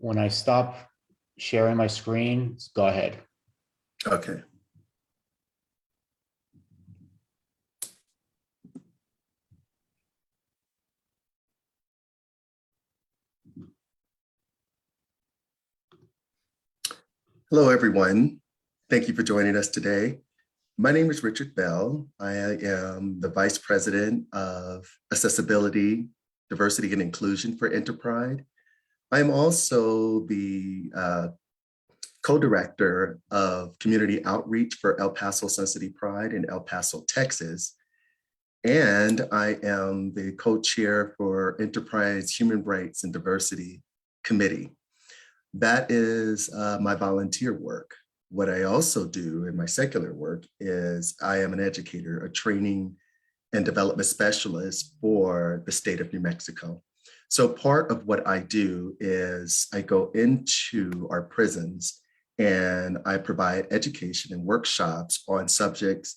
When I stop sharing my screen, go ahead. Okay. Hello, everyone. Thank you for joining us today. My name is Brethour-Bell. I am the Vice President of Accessibility, Diversity, and Inclusion for InterPride. I am also the co-director of Community Outreach for El Paso Sun City Pride in El Paso, Texas. And I am the co-chair for InterPride's Human Rights and Diversity Committee. That is my volunteer work. What I also do in my secular work is I am an educator, a training and development specialist for the state of New Mexico. So part of what I do is I go into our prisons and I provide education and workshops on subjects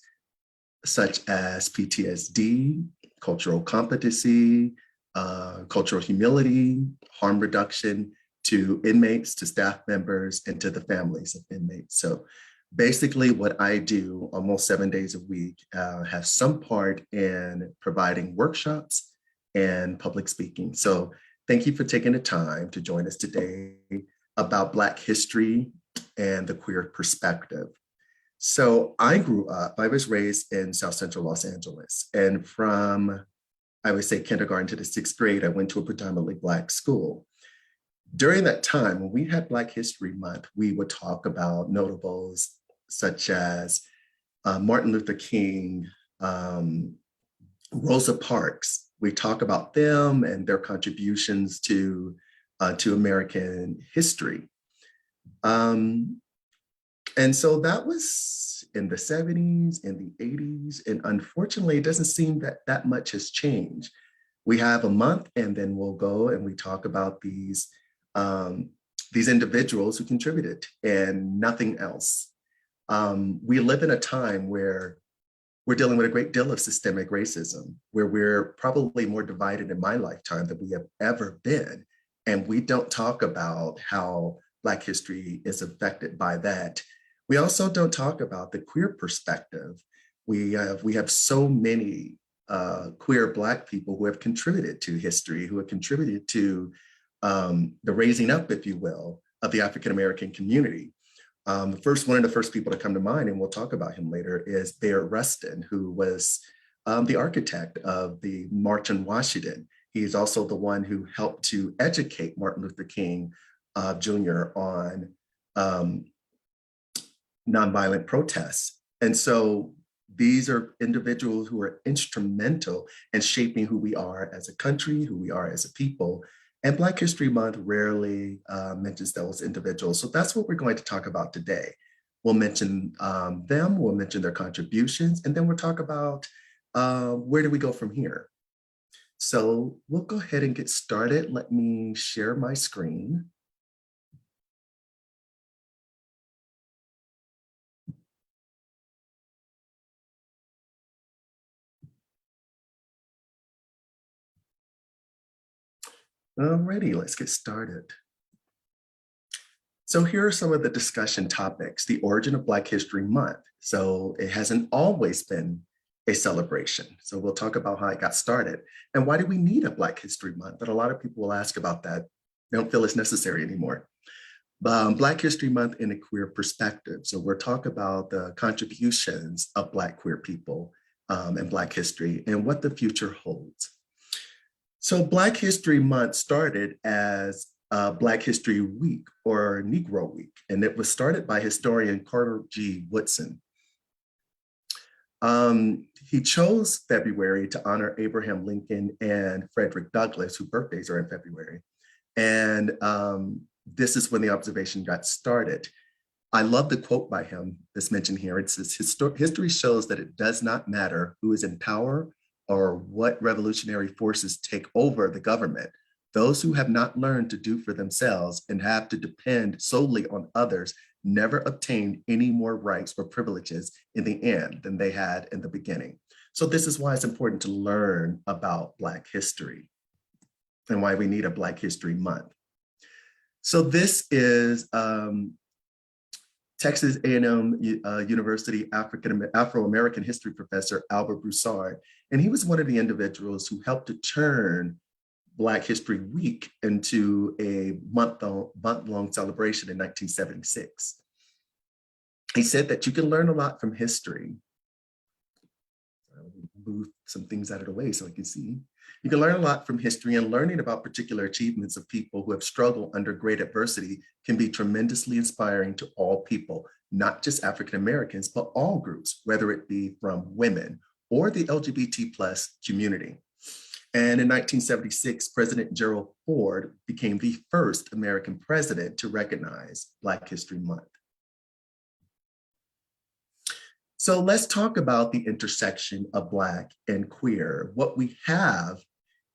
such as PTSD, cultural competency, cultural humility, harm reduction, to inmates, to staff members, and to the families of inmates. So basically what I do almost 7 days a week have some part in providing workshops and public speaking. So thank you for taking the time to join us today about Black history and the queer perspective. So I was raised in South Central Los Angeles, and from, I would say, kindergarten to the 6th grade, I went to a predominantly Black school. During that time, when we had Black History Month, we would talk about notables such as Martin Luther King, Rosa Parks. We talk about them and their contributions to American history. And so that was in the 70s, in the 80s, and unfortunately, it doesn't seem that much has changed. We have a month, and then we'll go and we talk about these individuals who contributed and nothing else. We live in a time where we're dealing with a great deal of systemic racism, where we're probably more divided in my lifetime than we have ever been. And we don't talk about how Black history is affected by that. We also don't talk about the queer perspective. We have so many queer Black people who have contributed to history, who have contributed to the raising up, if you will, of the African-American community. One of the first people to come to mind, and we'll talk about him later, is Bayard Rustin, who was the architect of the March on Washington. He's also the one who helped to educate Martin Luther King Jr. on nonviolent protests. And so these are individuals who are instrumental in shaping who we are as a country, who we are as a people. And Black History Month rarely mentions those individuals. So that's what we're going to talk about today. We'll mention them, we'll mention their contributions, and then we'll talk about where do we go from here. So we'll go ahead and get started. Let me share my screen. Alrighty, let's get started. So here are some of the discussion topics. The origin of Black History Month. So it hasn't always been a celebration. So we'll talk about how it got started. And why do we need a Black History Month? But a lot of people will ask about that. They don't feel it's necessary anymore. Black History Month in a queer perspective. So we're talking about the contributions of Black queer people and Black history and what the future holds. So Black History Month started as Black History Week or Negro Week, and it was started by historian Carter G. Woodson. He chose February to honor Abraham Lincoln and Frederick Douglass, whose birthdays are in February. And this is when the observation got started. I love the quote by him that's mentioned here. It says, history shows that it does not matter who is in power or what revolutionary forces take over the government. Those who have not learned to do for themselves and have to depend solely on others never obtained any more rights or privileges in the end than they had in the beginning. So this is why it's important to learn about Black history and why we need a Black History Month. So this is Texas A&M University Afro-American history professor Albert Broussard. And he was one of the individuals who helped to turn Black History Week into a month-long celebration in 1976. He said that you can learn a lot from history. I'll move some things out of the way so I can see. You can learn a lot from history, and learning about particular achievements of people who have struggled under great adversity can be tremendously inspiring to all people, not just African Americans, but all groups, whether it be from women or the LGBT plus community. And in 1976, President Gerald Ford became the first American president to recognize Black History Month. So let's talk about the intersection of Black and queer. What we have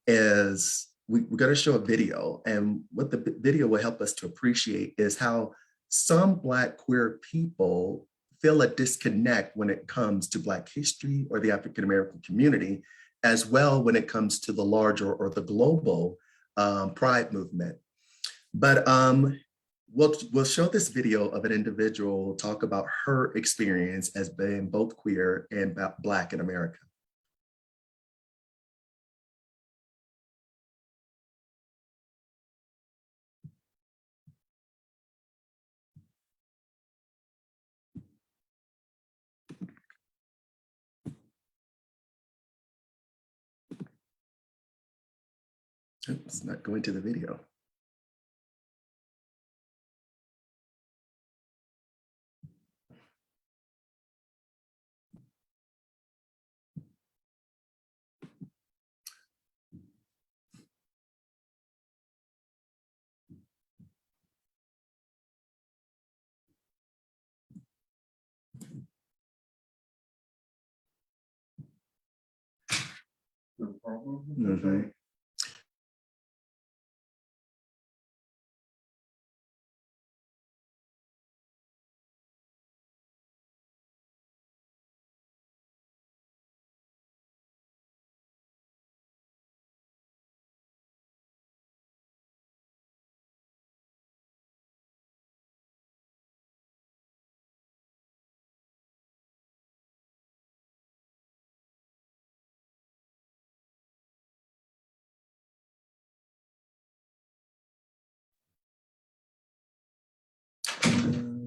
is we're going to show a video, and what the video will help us to appreciate is how some Black queer people feel a disconnect when it comes to Black history or the African American community, as well when it comes to the larger or the global Pride movement. But we'll show this video of an individual talk about her experience as being both queer and Black in America. It's not going to the video. No problem. Mm-hmm.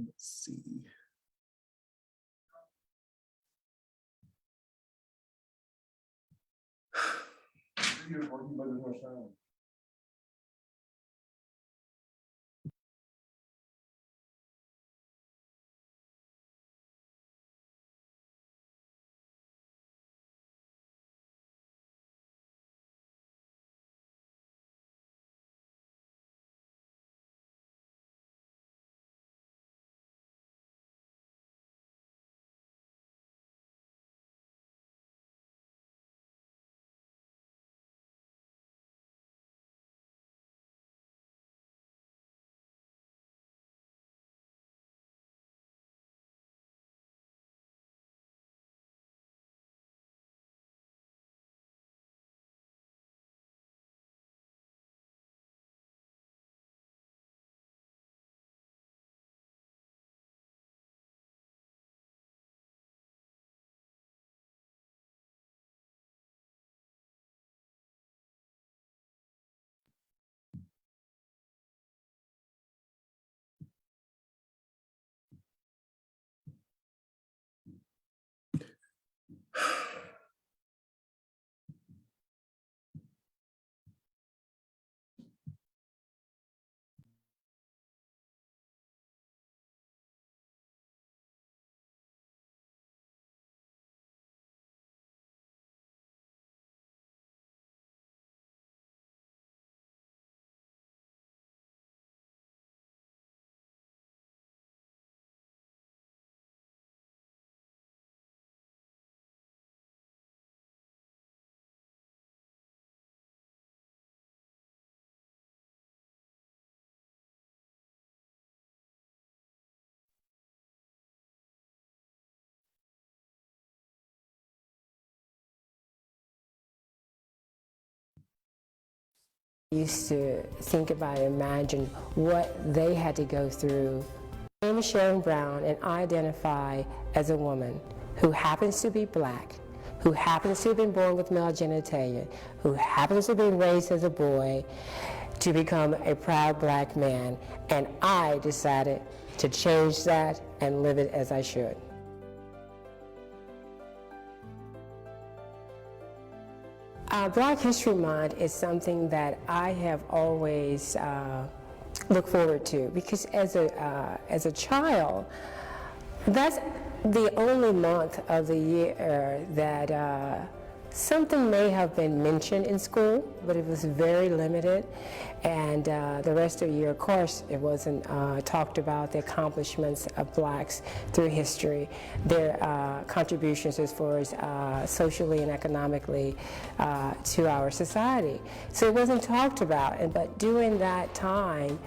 Let's see. I used to think about and imagine what they had to go through. My name is Sharon Brown, and I identify as a woman who happens to be black, who happens to have been born with male genitalia, who happens to have been raised as a boy to become a proud black man, and I decided to change that and live it as I should. Black History Month is something that I have always looked forward to, because as a child, that's the only month of the year that something may have been mentioned in school, but it was very limited. And the rest of the year, of course, it wasn't talked about the accomplishments of blacks through history, their contributions as far as socially and economically to our society. So it wasn't talked about, but during that time,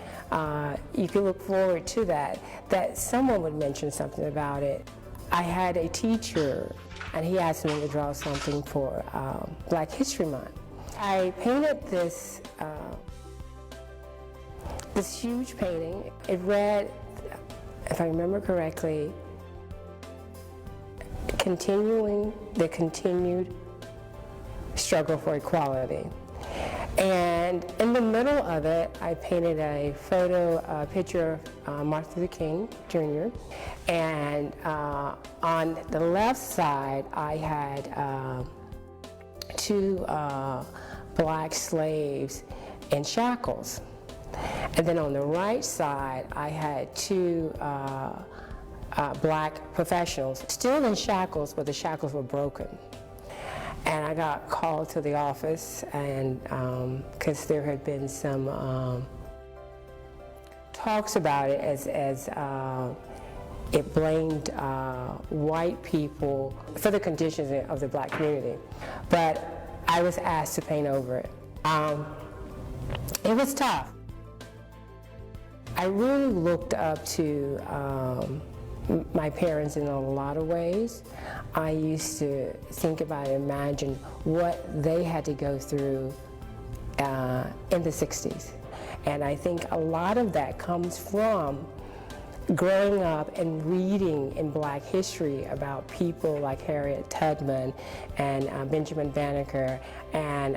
you could look forward to that someone would mention something about it. I had a teacher, and he asked me to draw something for Black History Month. I painted this huge painting. It read, if I remember correctly, continuing the continued struggle for equality. And in the middle of it, I painted a picture of Martin Luther King Jr. And on the left side, I had two black slaves in shackles. And then on the right side, I had two black professionals still in shackles, but the shackles were broken. And I got called to the office, and because there had been some talks about it as it blamed white people for the conditions of the black community. But I was asked to paint over it. It was tough. I really looked up to my parents in a lot of ways. I used to think about and imagine what they had to go through in the 60s. And I think a lot of that comes from growing up and reading in Black history about people like Harriet Tubman and Benjamin Banneker and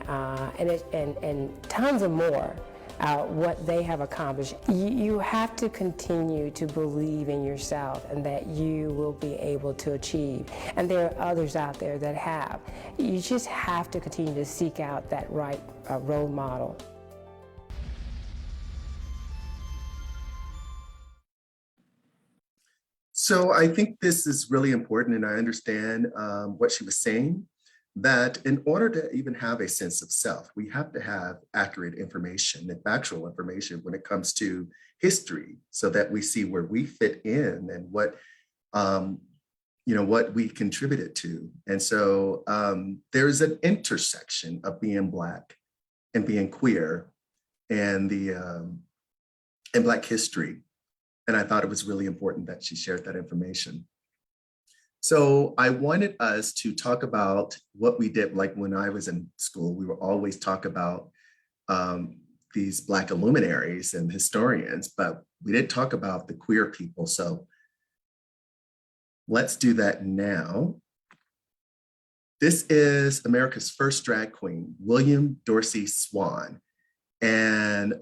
tons of more. What they have accomplished. You have to continue to believe in yourself and that you will be able to achieve. And there are others out there that have. You just have to continue to seek out that right role model. So I think this is really important, and I understand what she was saying, that in order to even have a sense of self, we have to have accurate information and factual information when it comes to history, so that we see where we fit in and what we contributed to. And so there is an intersection of being Black and being queer and in Black history. And I thought it was really important that she shared that information. So I wanted us to talk about what we did. Like when I was in school, we would always talk about these Black luminaries and historians, but we didn't talk about the queer people. So let's do that now. This is America's first drag queen, William Dorsey Swann. And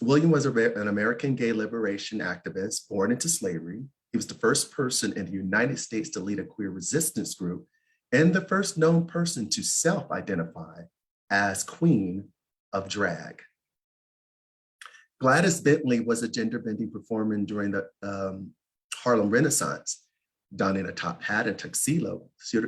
William was an American gay liberation activist born into slavery. He was the first person in the United States to lead a queer resistance group and the first known person to self-identify as Queen of Drag. Gladys Bentley was a gender-bending performer during the Harlem Renaissance. Donning a top hat and tuxedo, she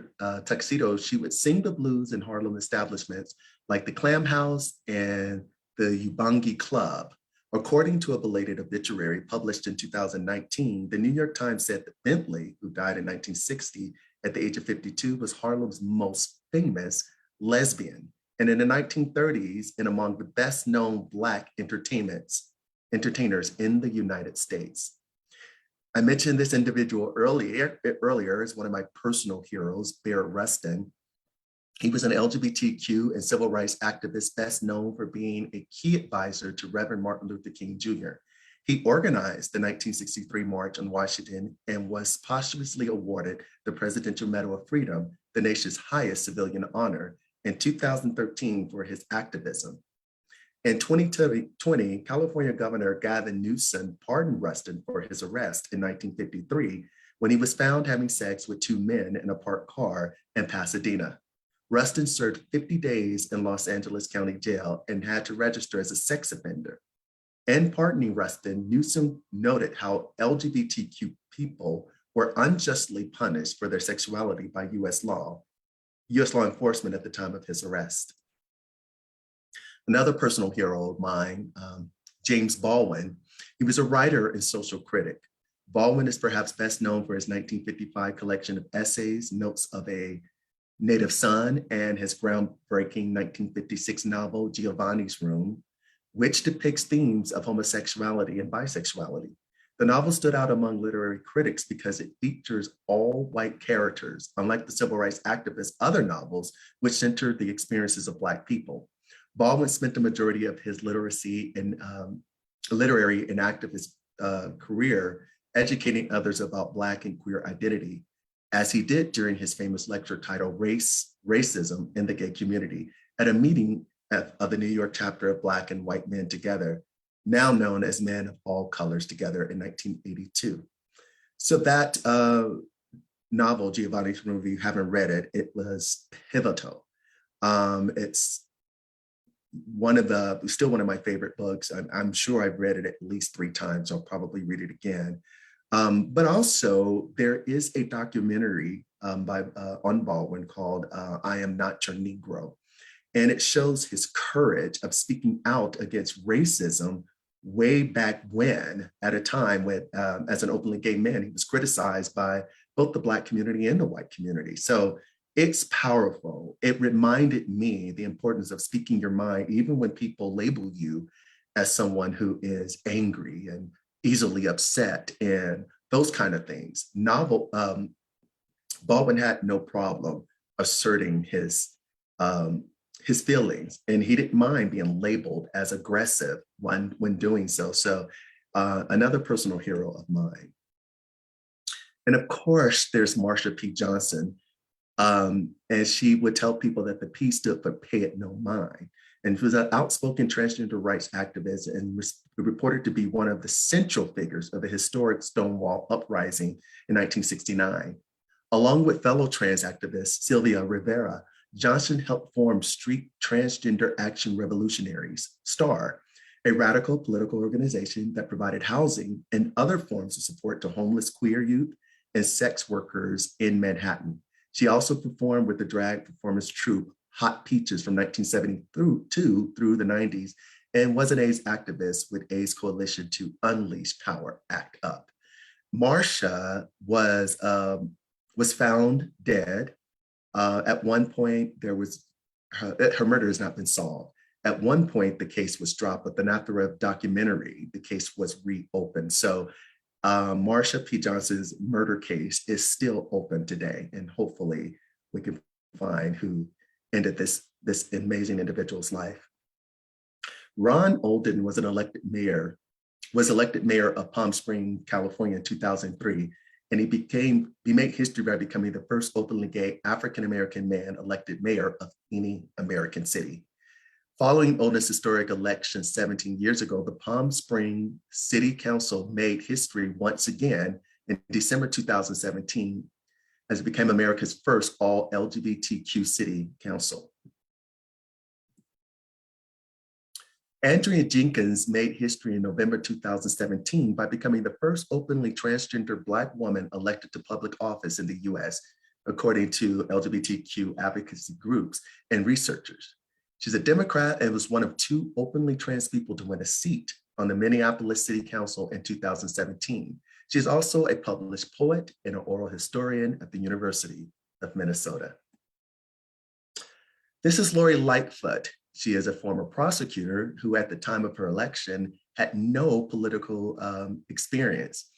would sing the blues in Harlem establishments like the Clam House and the Ubangi Club. According to a belated obituary published in 2019, the New York Times said that Bentley, who died in 1960 at the age of 52, was Harlem's most famous lesbian. And in the 1930s, and among the best known Black entertainers in the United States. I mentioned this individual earlier as one of my personal heroes, Barrett Rustin. He was an LGBTQ and civil rights activist, best known for being a key advisor to Reverend Martin Luther King Jr. He organized the 1963 March on Washington and was posthumously awarded the Presidential Medal of Freedom, the nation's highest civilian honor, in 2013 for his activism. In 2020, California Governor Gavin Newsom pardoned Rustin for his arrest in 1953 when he was found having sex with two men in a parked car in Pasadena. Rustin served 50 days in Los Angeles County Jail and had to register as a sex offender. In pardoning Rustin, Newsom noted how LGBTQ people were unjustly punished for their sexuality by US law enforcement at the time of his arrest. Another personal hero of mine, James Baldwin, he was a writer and social critic. Baldwin is perhaps best known for his 1955 collection of essays, Notes of a Native Son, and his groundbreaking 1956 novel, Giovanni's Room, which depicts themes of homosexuality and bisexuality. The novel stood out among literary critics because it features all white characters, unlike the civil rights activists' other novels, which centered the experiences of Black people. Baldwin spent the majority of his literary and activist career educating others about Black and queer identity, as he did during his famous lecture titled Racism in the Gay Community at a meeting of the New York chapter of Black and White Men Together, now known as Men of All Colors Together, in 1982. So that novel, Giovanni's Room, if you haven't read it, it was pivotal. It's still one of my favorite books. I'm sure I've read it at least 3 times. I'll probably read it again. But also there is a documentary on Baldwin called I Am Not Your Negro. And it shows his courage of speaking out against racism way back when, at a time when, as an openly gay man, he was criticized by both the Black community and the white community. So it's powerful. It reminded me the importance of speaking your mind, even when people label you as someone who is angry and easily upset and those kind of things. Baldwin had no problem asserting his feelings, and he didn't mind being labeled as aggressive when doing so. So another personal hero of mine. And of course, there's Marsha P. Johnson. And she would tell people that the P stood for Pay It No Mind. And she was an outspoken transgender rights activist and reported to be one of the central figures of the historic Stonewall Uprising in 1969. Along with fellow trans activist Sylvia Rivera, Johnson helped form Street Transgender Action Revolutionaries, STAR, a radical political organization that provided housing and other forms of support to homeless queer youth and sex workers in Manhattan. She also performed with the drag performance troupe Hot Peaches from 1972 through the 90s, and was an AIDS activist with AIDS Coalition to Unleash Power, Act Up. Marsha was found dead. At one point, her murder has not been solved. At one point, the case was dropped, but then after a documentary, the case was reopened. So Marsha P. Johnson's murder case is still open today, and hopefully we can find who ended this amazing individual's life. Ron Olden was elected mayor of Palm Springs, California in 2003, and he made history by becoming the first openly gay African-American man elected mayor of any American city. Following Olden's historic election 17 years ago, the Palm Springs City Council made history once again in December 2017, as it became America's first all LGBTQ city council. Andrea Jenkins made history in November 2017 by becoming the first openly transgender Black woman elected to public office in the US, according to LGBTQ advocacy groups and researchers. She's a Democrat and was one of 2 openly trans people to win a seat on the Minneapolis City Council in 2017. She is also a published poet and an oral historian at the University of Minnesota. This is Lori Lightfoot. She is a former prosecutor who at the time of her election had no political experience,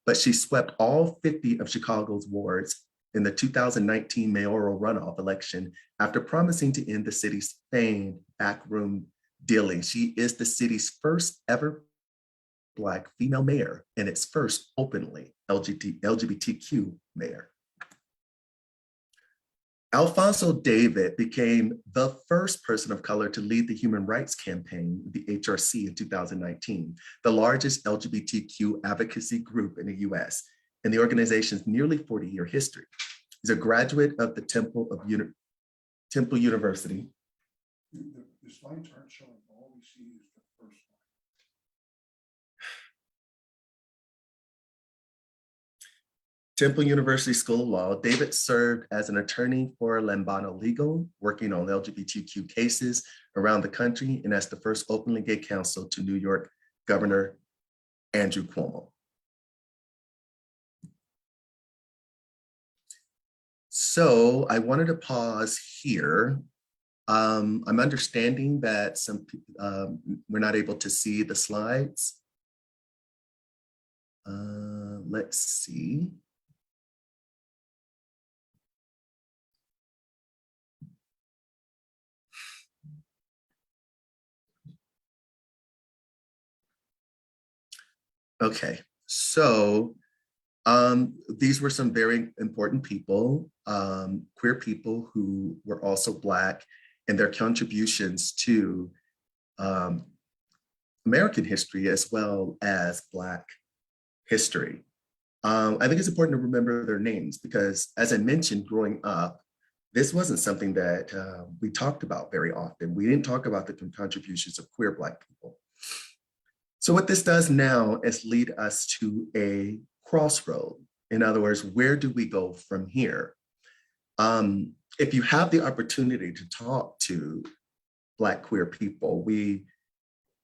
but she swept all 50 of Chicago's wards in the 2019 mayoral runoff election after promising to end the city's famed backroom dealing. She is the city's first ever Black female mayor and its first openly LGBTQ mayor. Alfonso David became the first person of color to lead the Human Rights Campaign, the HRC, in 2019, the largest LGBTQ advocacy group in the US in the organization's nearly 40-year history. He's a graduate of the Temple University. The slides aren't showing, all we see is the first one. Temple University School of Law. David served as an attorney for Lambano Legal, working on LGBTQ cases around the country, and as the first openly gay counsel to New York Governor Andrew Cuomo. So I wanted to pause here. I'm understanding that we're not able to see the slides. Let's see. Okay, so these were some very important people, queer people who were also Black, and their contributions to American history as well as Black history. I think it's important to remember their names because, as I mentioned, growing up, this wasn't something that we talked about very often. We didn't talk about the contributions of queer Black people. So what this does now is lead us to a crossroad. In other words, where do we go from here? If you have the opportunity to talk to Black queer people, we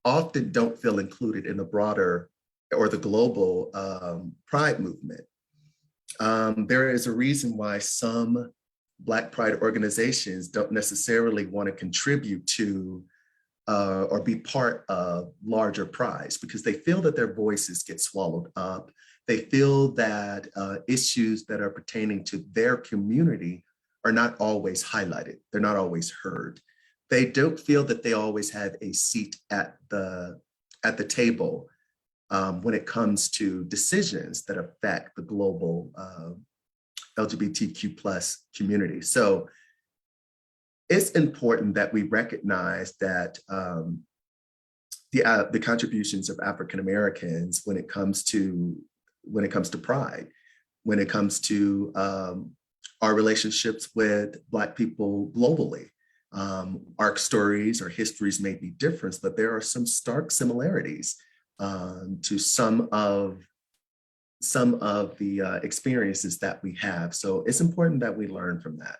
often don't feel included in the broader or the global pride movement. There is a reason why some Black pride organizations don't necessarily want to contribute to or be part of larger prides because they feel that their voices get swallowed up. They feel that issues that are pertaining to their community are not always highlighted. They're not always heard. They don't feel that they always have a seat at the table when it comes to decisions that affect the global LGBTQ plus community. So it's important that we recognize that the contributions of African Americans when it comes to pride, when it comes to our relationships with Black people globally. Our stories or histories may be different, but there are some stark similarities to some of the experiences that we have. So it's important that we learn from that.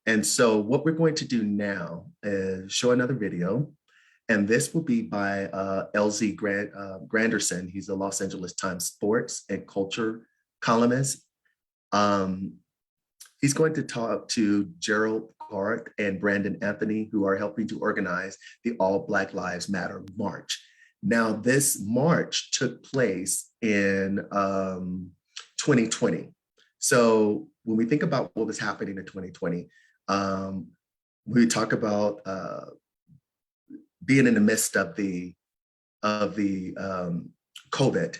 And so what we're going to do now is show another video, and this will be by LZ Granderson. He's a Los Angeles Times sports and culture columnist. He's going to talk to Gerald Garth and Brandon Anthony, who are helping to organize the All Black Lives Matter March. Now, this march took place in 2020. So when we think about what was happening in 2020, we talk about being in the midst of the COVID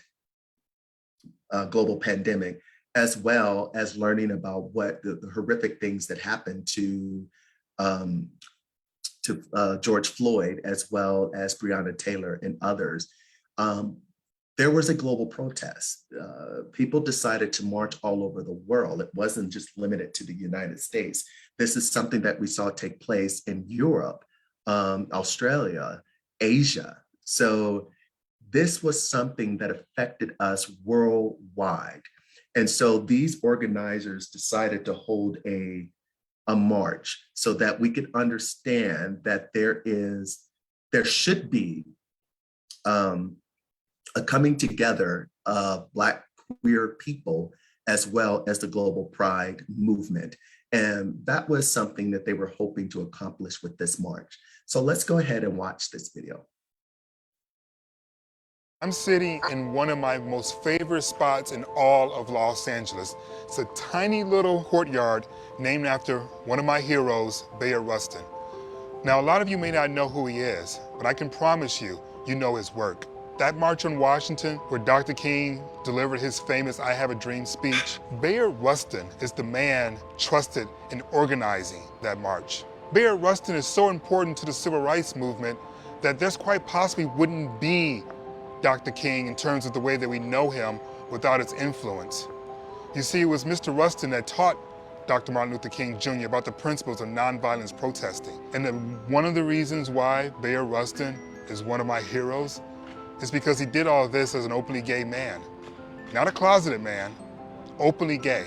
global pandemic, as well as learning about what the horrific things that happened to George Floyd, as well as Breonna Taylor and others. There was a global protest. People decided to march all over the world. It wasn't just limited to the United States. This is something that we saw take place in Europe, Australia, Asia. So this was something that affected us worldwide. And so these organizers decided to hold a march so that we could understand that there should be a coming together of Black queer people as well as the global pride movement. And that was something that they were hoping to accomplish with this march. So let's go ahead and watch this video. I'm sitting in one of my most favorite spots in all of Los Angeles. It's a tiny little courtyard named after one of my heroes, Bayard Rustin. Now, a lot of you may not know who he is, but I can promise you, you know his work. That March on Washington, where Dr. King delivered his famous I Have a Dream speech, Bayard Rustin is the man trusted in organizing that march. Bayard Rustin is so important to the civil rights movement that there's quite possibly wouldn't be Dr. King in terms of the way that we know him without its influence. You see, it was Mr. Rustin that taught Dr. Martin Luther King Jr. about the principles of nonviolence protesting. And one of the reasons why Bayard Rustin is one of my heroes is because he did all of this as an openly gay man. Not a closeted man, openly gay,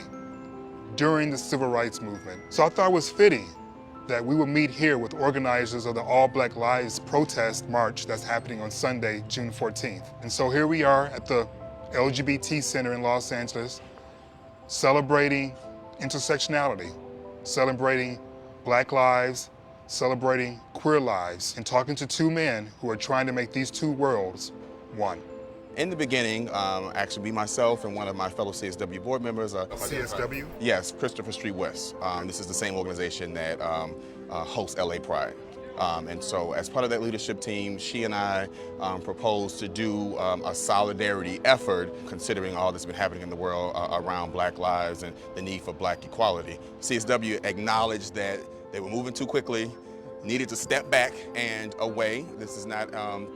during the civil rights movement. So I thought it was fitting that we would meet here with organizers of the All Black Lives protest march that's happening on Sunday, June 14th. And so here we are at the LGBT Center in Los Angeles, celebrating intersectionality, celebrating Black lives, celebrating queer lives, and talking to two men who are trying to make these two worlds one. In the beginning, actually me, myself, and one of my fellow CSW board members. CSW? Yes, Christopher Street West. This is the same organization that hosts LA Pride. And so as part of that leadership team, she and I proposed to do a solidarity effort, considering all that's been happening in the world around Black lives and the need for Black equality. CSW acknowledged that they were moving too quickly, needed to step back and away. This is not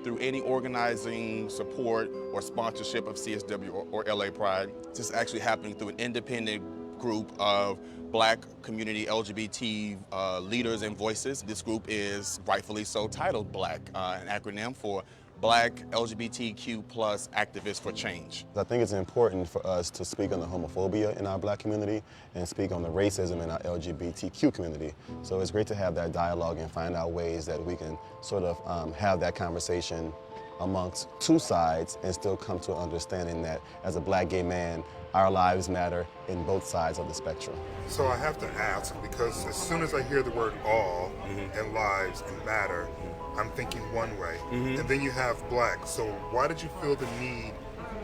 through any organizing support or sponsorship of CSW or LA Pride. This is actually happening through an independent group of Black community LGBT leaders and voices. This group is rightfully so titled BLAC, an acronym for Black LGBTQ+ Activists for Change. I think it's important for us to speak on the homophobia in our Black community and speak on the racism in our LGBTQ community. So it's great to have that dialogue and find out ways that we can sort of have that conversation amongst two sides and still come to an understanding that as a Black gay man, our lives matter in both sides of the spectrum. So I have to ask, because as soon as I hear the word all and lives and matter, I'm thinking one way. And then you have Black. So why did you feel the need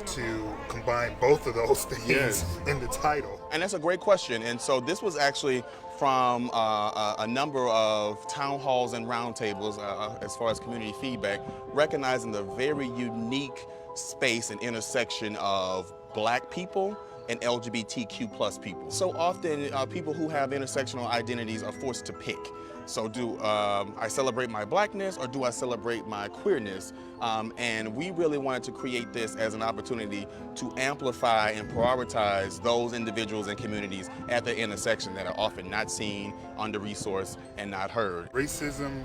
to combine both of those things in the title? And that's a great question. And so this was actually from a number of town halls and roundtables as far as community feedback, recognizing the very unique space and intersection of Black people and LGBTQ+ people. So often people who have intersectional identities are forced to pick. So do I celebrate my Blackness or do I celebrate my queerness? And we really wanted to create this as an opportunity to amplify and prioritize those individuals and communities at the intersection that are often not seen, under-resourced, and not heard. Racism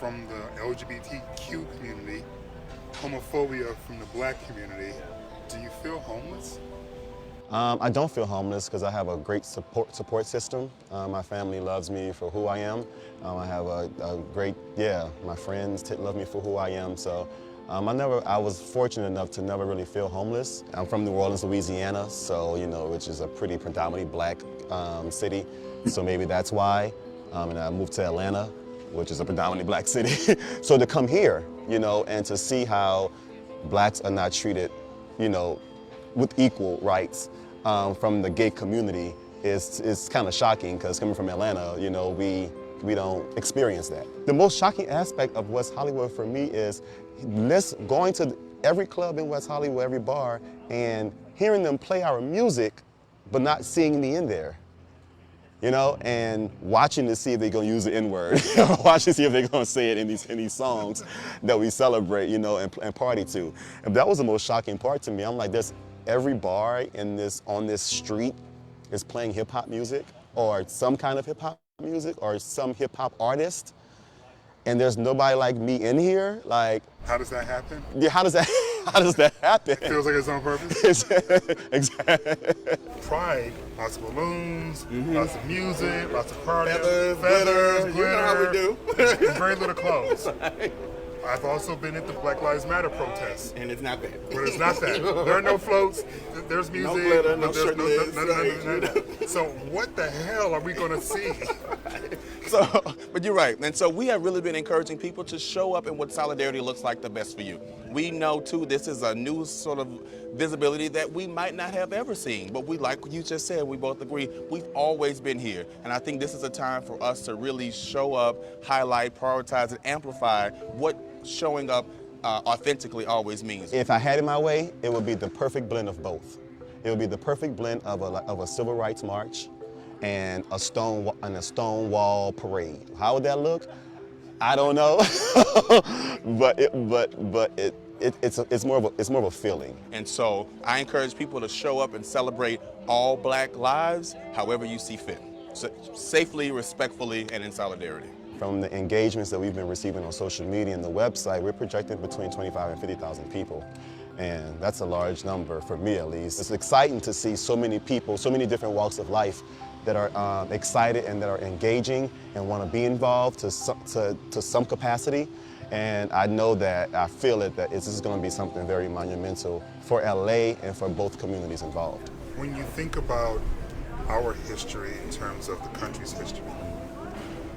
from the LGBTQ community, homophobia from the Black community. Do you feel homeless? I don't feel homeless because I have a great support system. My family loves me for who I am. I have a great, my friends love me for who I am. So I was fortunate enough to never really feel homeless. I'm from New Orleans, Louisiana, so, which is a pretty predominantly Black city. So maybe that's why. And I moved to Atlanta, which is a predominantly Black city. So to come here, and to see how Blacks are not treated, with equal rights from the gay community is kind of shocking, because coming from Atlanta, we don't experience that. The most shocking aspect of West Hollywood for me is going to every club in West Hollywood, every bar, and hearing them play our music, but not seeing me in there. And watching to see if they're gonna use the N-word, watching to see if they're gonna say it in these songs that we celebrate, and party to. And that was the most shocking part to me. I'm like, every bar on this street is playing hip hop music, or some kind of hip hop music, or some hip hop artist, and there's nobody like me in here. Like, how does that happen? Yeah, how does that happen? It feels like it's on purpose. Exactly. Pride, lots of balloons, lots of music, lots of parties, Feathers, glitter, you know how we do. and very little clothes. I've also been at the Black Lives Matter protests. And it's not that. But it's not that. There are no floats, there's music. No glitter, no but there's shirtless. none. So what the hell are we going to see? But you're right. And so we have really been encouraging people to show up in what solidarity looks like the best for you. We know too, this is a new sort of visibility that we might not have ever seen, but we, like you just said, we both agree, we've always been here. And I think this is a time for us to really show up, highlight, prioritize, and amplify what showing up authentically always means. If I had it my way, it would be the perfect blend of both. It would be the perfect blend of a civil rights march and a Stonewall parade. How would that look? I don't know, it's more of a feeling. And so I encourage people to show up and celebrate all Black lives however you see fit, so safely, respectfully, and in solidarity. From the engagements that we've been receiving on social media and the website, we're projecting between 25 and 50,000 people. And that's a large number for me, at least. It's exciting to see so many people, so many different walks of life that are excited and that are engaging and want to be involved to some capacity. And I know that, I feel it, that this is going to be something very monumental for LA and for both communities involved. When you think about our history in terms of the country's history,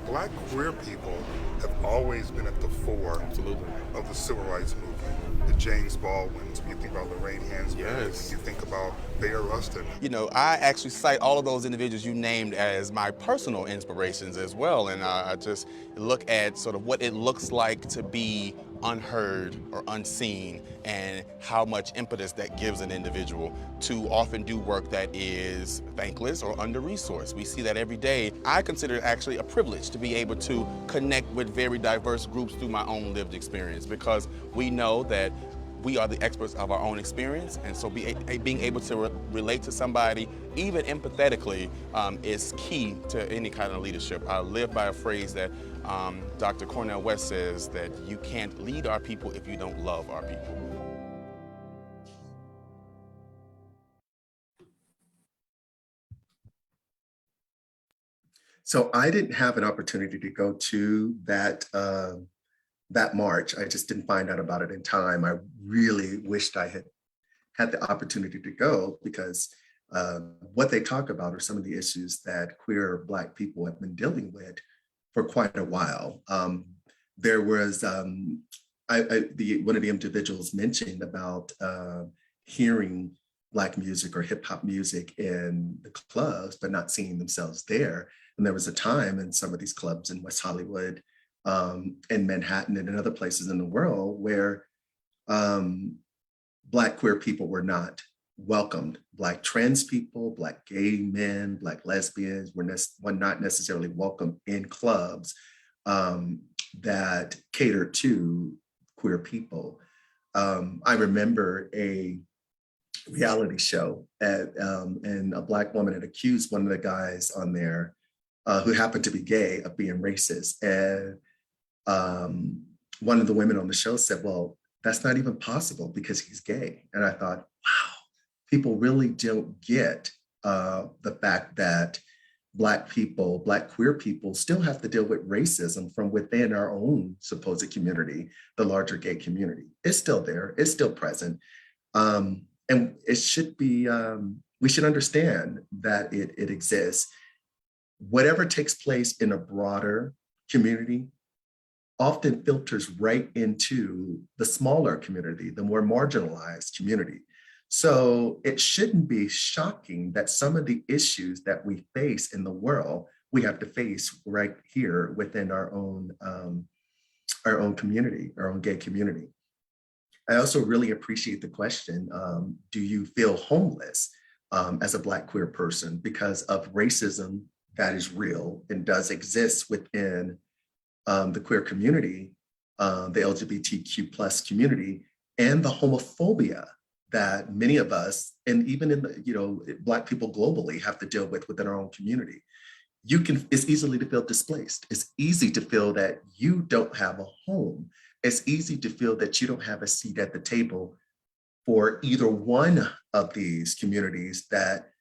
Black queer people have always been at the fore of the civil rights movement. The James Baldwins, when you think about Lorraine Hansberry, Yes. when you think about Bayard Rustin. You know, I actually cite all of those individuals you named as my personal inspirations as well, and I just look at sort of what it looks like to be unheard or unseen and how much impetus that gives an individual to often do work that is thankless or under-resourced. We see that every day. I consider it actually a privilege to be able to connect with very diverse groups through my own lived experience, because we know that we are the experts of our own experience, and so being able to relate to somebody, even empathetically, is key to any kind of leadership. I live by a phrase that Dr. Cornel West says, that you can't lead our people if you don't love our people. So I didn't have an opportunity to go to that that march. I just didn't find out about it in time. I really wished I had the opportunity to go, because what they talk about are some of the issues that queer Black people have been dealing with for quite a while. There was, one of the individuals mentioned about hearing Black music or hip hop music in the clubs, but not seeing themselves there. And there was a time in some of these clubs in West Hollywood, in Manhattan and in other places in the world where Black queer people were not welcomed. Black trans people, Black gay men, Black lesbians were not necessarily welcome in clubs that catered to queer people. I remember a reality show and a Black woman had accused one of the guys on there who happened to be gay of being racist. And one of the women on the show said, well, that's not even possible because he's gay. And I thought, wow, people really don't get the fact that Black people, Black queer people still have to deal with racism from within our own supposed community, the larger gay community. It's still there, it's still present. And it should be, we should understand that it exists. Whatever takes place in a broader community often filters right into the smaller community, the more marginalized community. So it shouldn't be shocking that some of the issues that we face in the world, we have to face right here within our own community, our own gay community. I also really appreciate the question, do you feel homeless as a Black queer person because of racism that is real and does exist within the queer community, the LGBTQ plus community, and the homophobia that many of us, and even in the, Black people globally, have to deal with within our own community. It's easily to feel displaced. It's easy to feel that you don't have a home. It's easy to feel that you don't have a seat at the table for either one of these communities that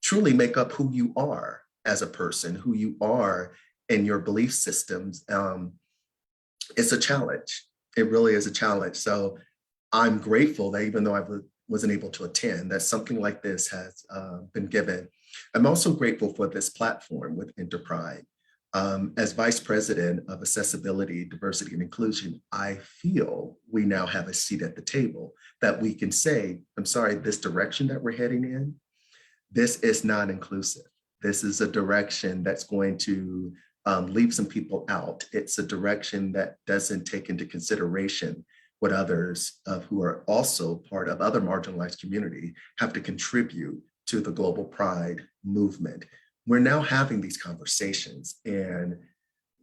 truly make up who you are as a person, who you are in your belief systems. It's a challenge. It really is a challenge. So I'm grateful that even though I wasn't able to attend, that something like this has been given. I'm also grateful for this platform with InterPride. As Vice President of Accessibility, Diversity, and Inclusion, I feel we now have a seat at the table that we can say, I'm sorry, this direction that we're heading in, this is not inclusive. This is a direction that's going to leave some people out. It's a direction that doesn't take into consideration what others who are also part of other marginalized community have to contribute to the global pride movement. We're now having these conversations, and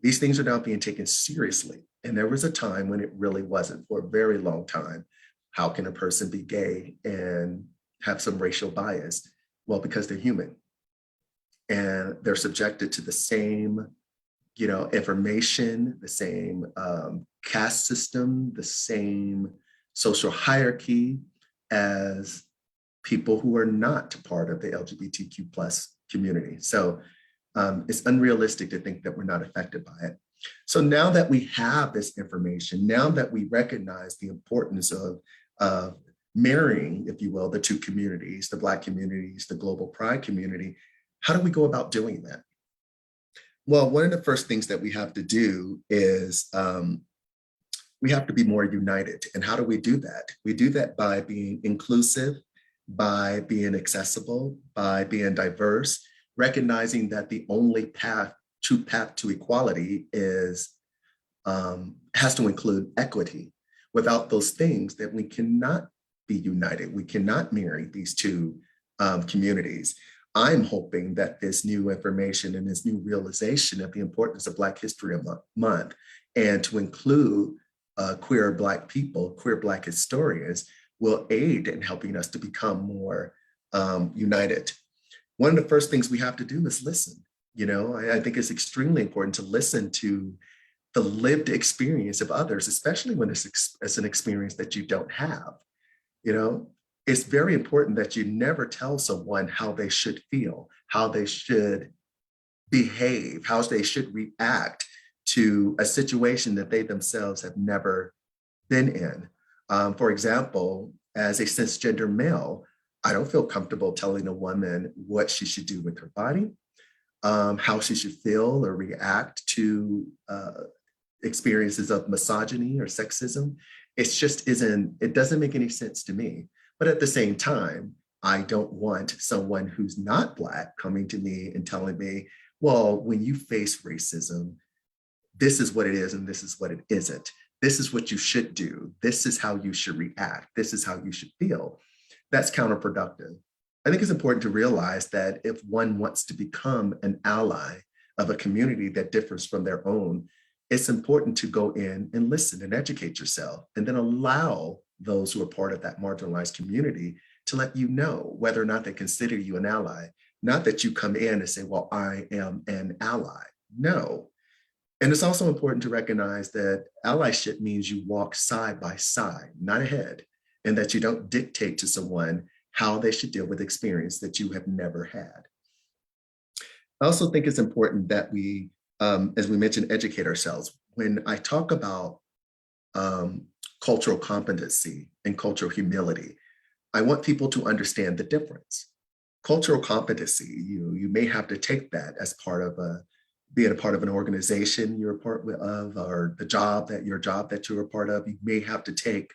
these things are now being taken seriously. And there was a time when it really wasn't. For a very long time. How can a person be gay and have some racial bias? Well, because they're human and they're subjected to the same, information, the same caste system, the same social hierarchy as people who are not part of the LGBTQ plus community. So it's unrealistic to think that we're not affected by it. So now that we have this information, now that we recognize the importance of marrying, if you will, the two communities, the Black communities, the global pride community, how do we go about doing that? Well, one of the first things that we have to do is we have to be more united. And how do we do that? We do that by being inclusive, by being accessible, by being diverse, recognizing that the only true path to equality is has to include equity. Without those things, that we cannot be united. We cannot marry these two communities. I'm hoping that this new information and this new realization of the importance of Black History Month and to include queer Black people, queer Black historians, will aid in helping us to become more united. One of the first things we have to do is listen. I think it's extremely important to listen to the lived experience of others, especially when it's an experience that you don't have. It's very important that you never tell someone how they should feel, how they should behave, how they should react to a situation that they themselves have never been in. For example, as a cisgender male, I don't feel comfortable telling a woman what she should do with her body, how she should feel or react to experiences of misogyny or sexism. It doesn't make any sense to me. But at the same time, I don't want someone who's not Black coming to me and telling me, well, when you face racism, this is what it is and this is what it isn't. This is what you should do. This is how you should react. This is how you should feel. That's counterproductive. I think it's important to realize that if one wants to become an ally of a community that differs from their own, it's important to go in and listen and educate yourself and then allow those who are part of that marginalized community to let you know whether or not they consider you an ally. Not that you come in and say, well, I am an ally. No. And it's also important to recognize that allyship means you walk side by side, not ahead, and that you don't dictate to someone how they should deal with experience that you have never had. I also think it's important that we, as we mentioned, educate ourselves. When I talk about cultural competency and cultural humility, I want people to understand the difference. Cultural competency, you may have to take that as part of being a part of an organization you're a part of, or your job that you're a part of. You may have to take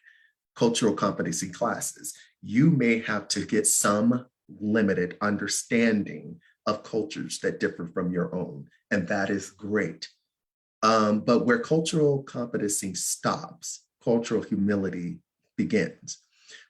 cultural competency classes. You may have to get some limited understanding of cultures that differ from your own, and that is great. But where cultural competency stops, cultural humility begins.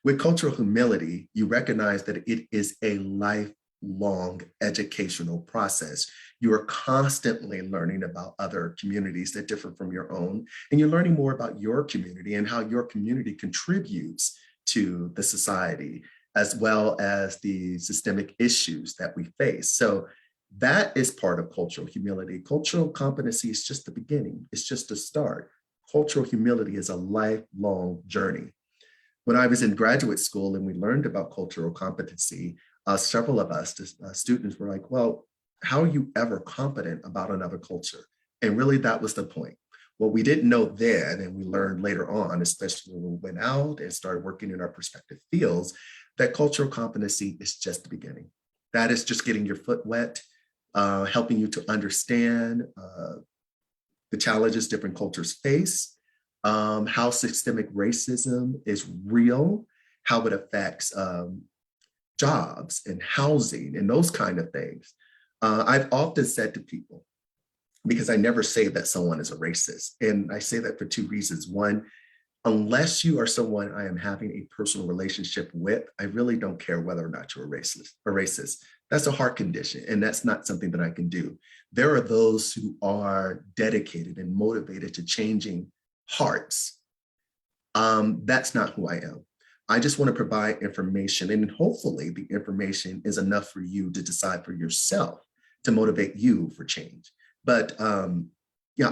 With cultural humility, you recognize that it is a lifelong educational process. You are constantly learning about other communities that differ from your own, and you're learning more about your community and how your community contributes to the society, as well as the systemic issues that we face. So that is part of cultural humility. Cultural competency is just the beginning. It's just a start. Cultural humility is a lifelong journey. When I was in graduate school and we learned about cultural competency, several of us, students, were like, well, how are you ever competent about another culture? And really that was the point. What we didn't know then, and we learned later on, especially when we went out and started working in our respective fields, that cultural competency is just the beginning. That is just getting your foot wet. helping you to understand the challenges different cultures face, how systemic racism is real, how it affects jobs and housing and those kind of things. I've often said to people, because I never say that someone is a racist, and I say that for two reasons. One, unless you are someone I am having a personal relationship with, I really don't care whether or not you're a racist. That's a heart condition, and that's not something that I can do. There are those who are dedicated and motivated to changing hearts. That's not who I am. I just want to provide information, and hopefully the information is enough for you to decide for yourself to motivate you for change. But yeah,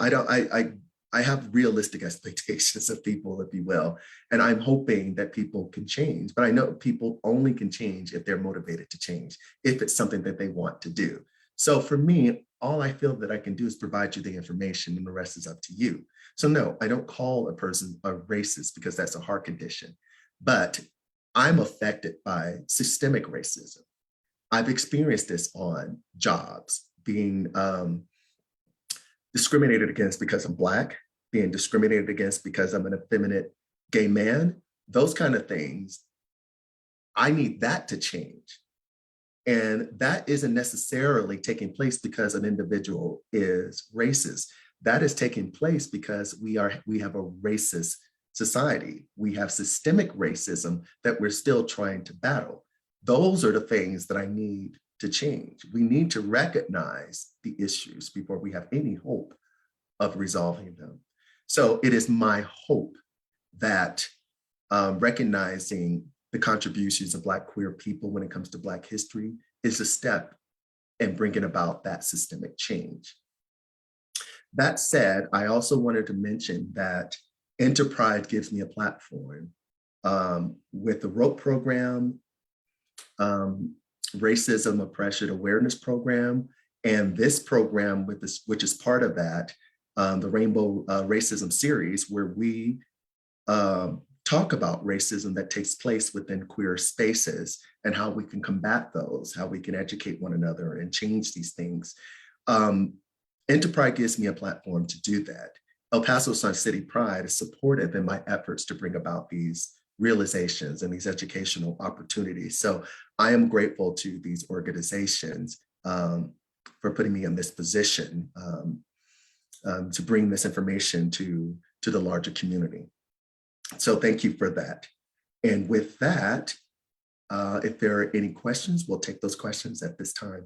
I have realistic expectations of people, if you will, and I'm hoping that people can change. But I know people only can change if they're motivated to change, if it's something that they want to do. So for me, all I feel that I can do is provide you the information, and the rest is up to you. So no, I don't call a person a racist because that's a heart condition, but I'm affected by systemic racism. I've experienced this on jobs, being discriminated against because I'm Black, being discriminated against because I'm an effeminate gay man, those kind of things. I need that to change. And that isn't necessarily taking place because an individual is racist. That is taking place because we have a racist society. We have systemic racism that we're still trying to battle. Those are the things that I need to change. We need to recognize the issues before we have any hope of resolving them. So it is my hope that recognizing the contributions of Black queer people when it comes to Black history is a step in bringing about that systemic change. That said, I also wanted to mention that InterPride gives me a platform with the ROPE program, Racism Oppression Awareness Program, and this program, which is part of that, the Rainbow Racism series, where we talk about racism that takes place within queer spaces and how we can combat those, how we can educate one another and change these things. InterPride gives me a platform to do that. El Paso Sun City Pride is supportive in my efforts to bring about these realizations and these educational opportunities. So I am grateful to these organizations for putting me in this position to bring this information to the larger community. So thank you for that. And with that, if there are any questions, we'll take those questions at this time.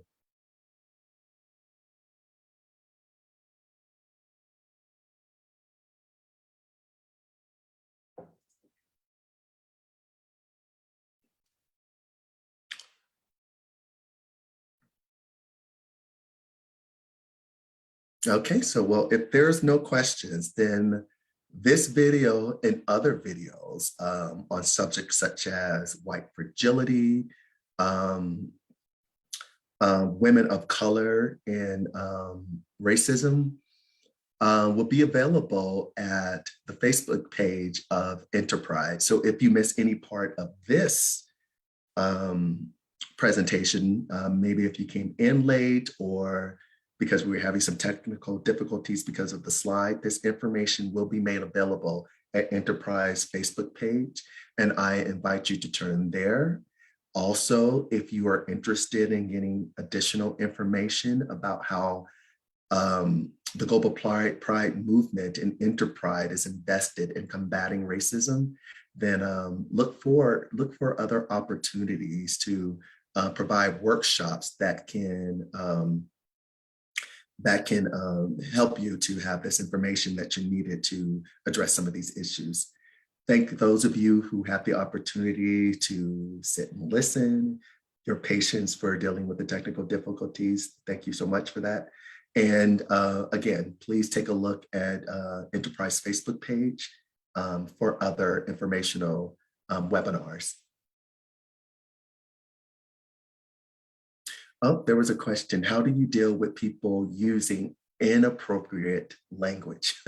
Okay, so well, if there's no questions, then this video and other videos on subjects such as white fragility, women of color, and racism will be available at the Facebook page of InterPride. So if you miss any part of this presentation, maybe if you came in late or because we were having some technical difficulties because of the slide, this information will be made available at InterPride's Facebook page, and I invite you to turn there. Also, if you are interested in getting additional information about how the Global Pride movement and InterPride is invested in combating racism, then look for other opportunities to provide workshops that can help you to have this information that you needed to address some of these issues. Thank those of you who have the opportunity to sit and listen, your patience for dealing with the technical difficulties. Thank you so much for that. And again, please take a look at InterPride's Facebook page for other informational webinars. Oh, there was a question. How do you deal with people using inappropriate language?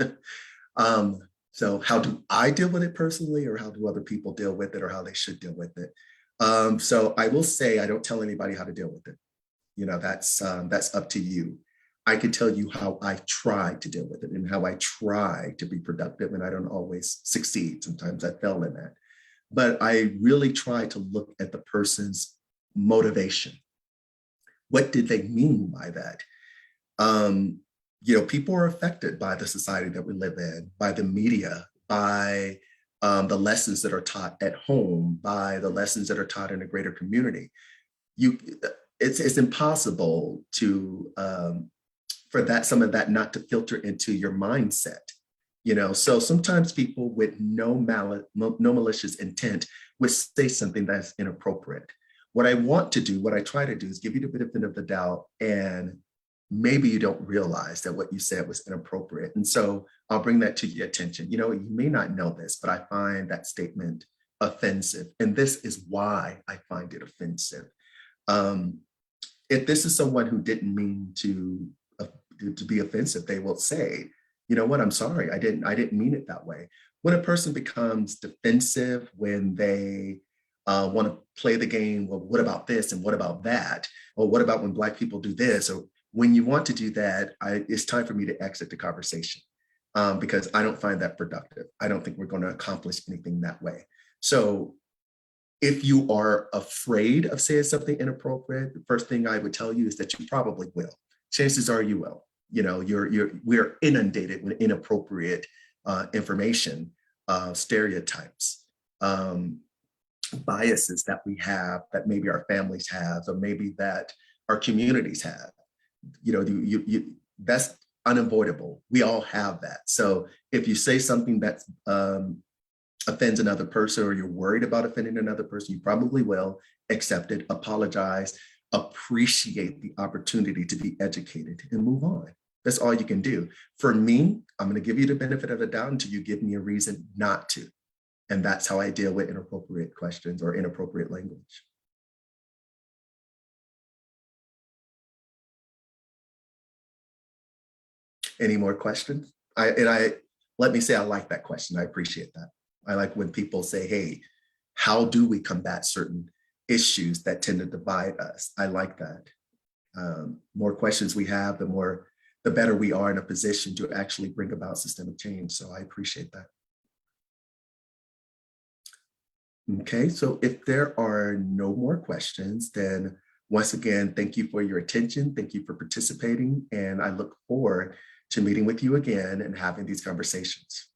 So how do I deal with it personally, or how do other people deal with it, or how they should deal with it? So I will say I don't tell anybody how to deal with it. That's up to you. I can tell you how I try to deal with it and how I try to be productive, and I don't always succeed. Sometimes I fail in that. But I really try to look at the person's motivation. What did they mean by that? People are affected by the society that we live in, by the media, by the lessons that are taught at home, by the lessons that are taught in a greater community. It's impossible to for some of that not to filter into your mindset. So sometimes people with no malicious intent would say something that's inappropriate. What I try to do is give you the benefit of the doubt, and maybe you don't realize that what you said was inappropriate. And so I'll bring that to your attention. You may not know this, but I find that statement offensive. And this is why I find it offensive. If this is someone who didn't mean to be offensive, they will say, you know what, I'm sorry, I didn't mean it that way. When a person becomes defensive, when they want to play the game, well, what about this and what about that? Or what about when Black people do this? Or when you want to do that, it's time for me to exit the conversation because I don't find that productive. I don't think we're going to accomplish anything that way. So if you are afraid of saying something inappropriate, the first thing I would tell you is that you probably will. Chances are you will. We're inundated with inappropriate information, stereotypes, biases that we have, that maybe our families have, or maybe that our communities have. That's unavoidable. We all have that. So if you say something that offends another person, or you're worried about offending another person, you probably will accept it, apologize, appreciate the opportunity to be educated, and move on. That's all you can do. For me, I'm going to give you the benefit of the doubt until you give me a reason not to. And that's how I deal with inappropriate questions or inappropriate language. Any more questions? Let me say, I like that question. I appreciate that. I like when people say, hey, how do we combat certain issues that tend to divide us? I like that. More questions we have, the better we are in a position to actually bring about systemic change. So I appreciate that. Okay, so if there are no more questions, then once again, thank you for your attention. Thank you for participating. And I look forward to meeting with you again and having these conversations.